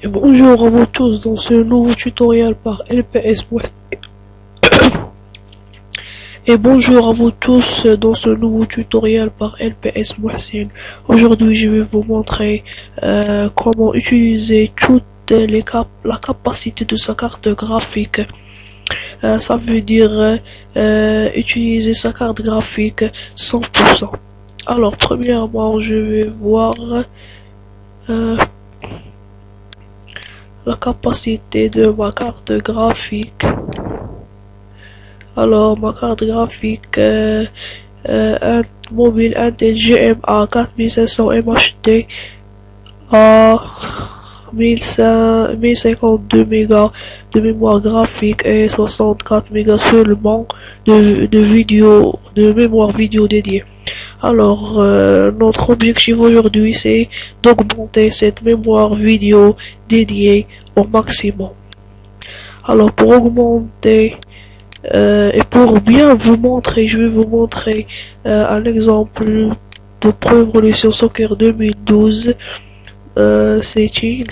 Et bonjour à vous tous dans ce nouveau tutoriel par LPS. Et bonjour à vous tous dans ce nouveau tutoriel par LPS Mohsin. Aujourd'hui, je vais vous montrer comment utiliser la capacité de sa carte graphique. Ça veut dire utiliser sa carte graphique 100%. Alors, premièrement, je vais voir la capacité de ma carte graphique. Alors, ma carte graphique un mobile Intel GMA 4500 MHD à 1052 mégas de mémoire graphique et 64 mégas seulement de mémoire vidéo dédiée. Alors, notre objectif aujourd'hui, c'est d'augmenter cette mémoire vidéo dédiée au maximum. Alors, pour augmenter et pour bien vous montrer, je vais vous montrer un exemple de Pro Evolution Soccer 2012 setting,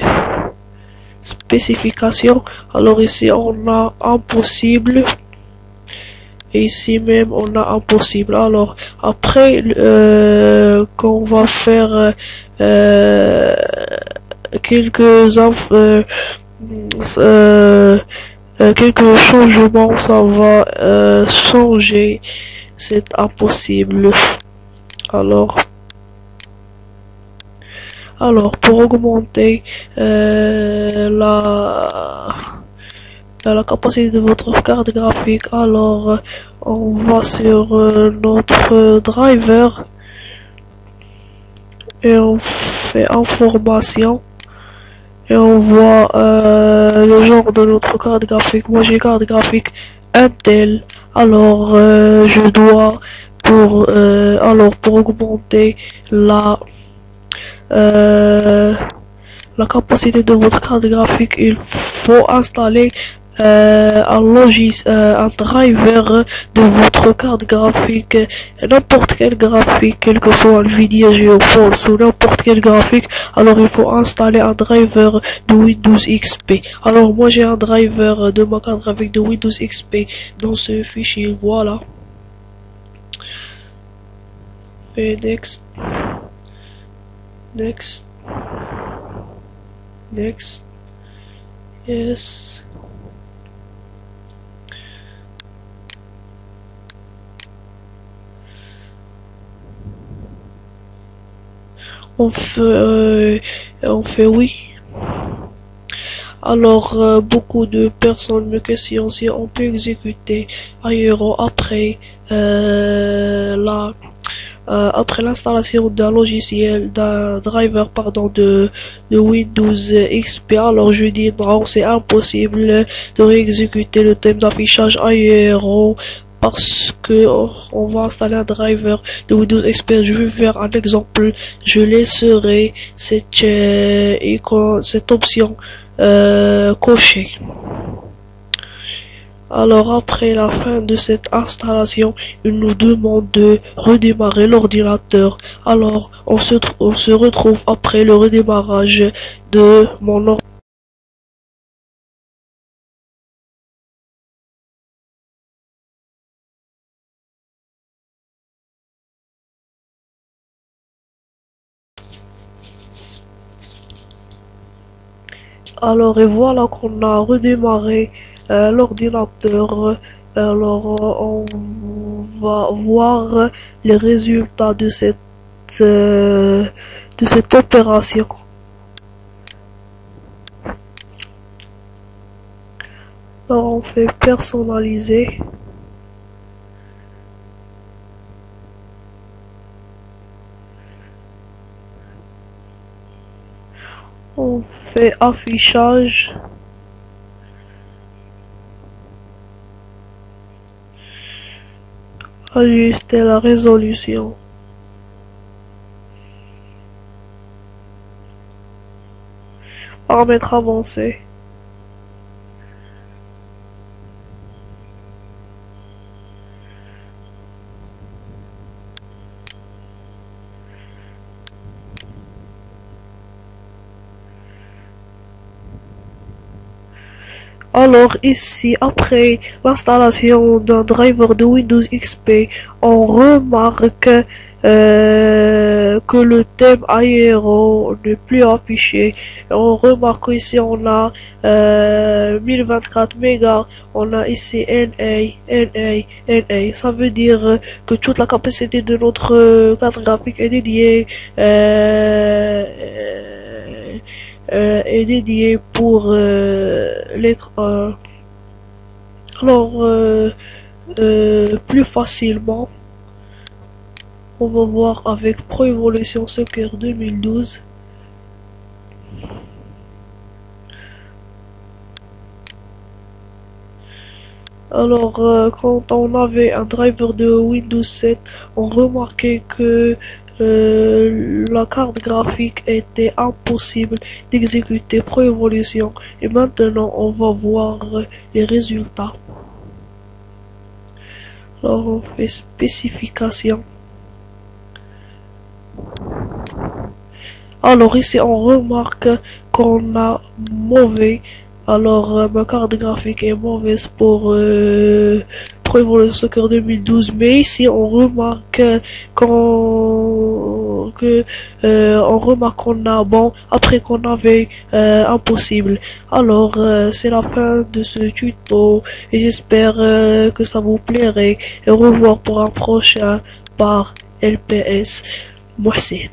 spécification. Alors ici on a impossible et ici même on a impossible. Alors après qu'on va faire quelques quelques changements, ça va changer cet impossible. Alors pour augmenter la capacité de votre carte graphique, alors on va sur notre driver et on fait information et on voit le genre de notre carte graphique. Moi j'ai carte graphique Intel, alors je dois pour augmenter la capacité de votre carte graphique, il faut installer un driver de votre carte graphique, n'importe quel graphique, quel que soit Nvidia, GeForce ou n'importe quel graphique. Alors il faut installer un driver de Windows XP. Alors moi j'ai un driver de ma carte graphique de Windows XP dans ce fichier, voilà. Et next, yes. On fait oui. Alors, beaucoup de personnes me questionnent si on peut exécuter ailleurs après l'installation d'un logiciel, d'un driver, pardon, de Windows XP. Alors, je dis non, c'est impossible de réexécuter le thème d'affichage ailleurs parce que on va installer un driver de Windows XP. Je vais faire un exemple. Je laisserai cette option cochée. Alors après la fin de cette installation, il nous demande de redémarrer l'ordinateur. Alors on se retrouve après le redémarrage de mon ordinateur. Alors et voilà qu'on a redémarré l'ordinateur. Alors on va voir les résultats de cette opération. Alors on fait personnaliser. On fait affichage. Ajuster la résolution. Paramètres avancés. Alors ici, après l'installation d'un driver de Windows XP, on remarque que le thème aéro n'est plus affiché. On remarque ici on a 1024 mégas, on a ici NA. Ça veut dire que toute la capacité de notre carte graphique est dédiée pour l'écran. Alors plus facilement, on va voir avec Pro Evolution Soccer 2012. Alors, quand on avait un driver de Windows 7, on remarquait que la carte graphique était impossible d'exécuter Pro Evolution. Et maintenant, on va voir les résultats. Alors, on fait spécification. Alors ici on remarque qu'on a mauvais. Alors ma carte graphique est mauvaise pour Pro Evolution Soccer 2012, mais ici on remarque qu'on a bon après qu'on avait impossible. Alors c'est la fin de ce tuto et j'espère que ça vous plairait et au revoir pour un prochain par LPS Mohsen.